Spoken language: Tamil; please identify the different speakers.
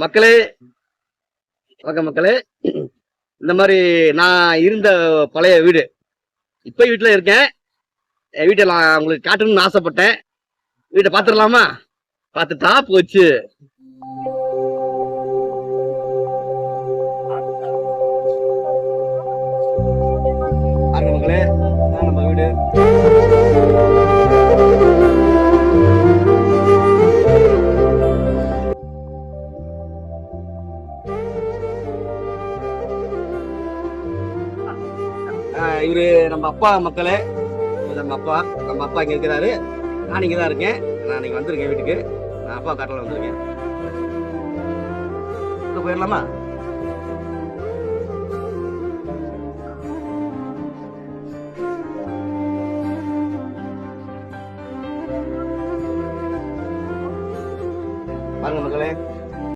Speaker 1: மக்களே, வணக்கம் மக்களே. இந்த மாதிரி நான் இருந்த பழைய வீடு, இப்ப வீட்டுல இருக்கேன். என் வீட்டை நான் உங்களுக்கு காட்டணும்னு ஆசைப்பட்டேன். வீட்டை பாத்துடலாமா? பாத்துட்டா போச்சு. பாருங்க மக்களே, இதான் நம்ம வீடு. இவரு நம்ம அப்பா மக்களே. நம்ம அப்பா இங்க இருக்கிறாரு. நான் இங்கதான் இருக்கேன். நான் இன்னைக்கு வந்திருக்கேன் வீட்டுக்கு. நான் அப்பா காட்டில வந்திருக்கேன். போயிடலாமா?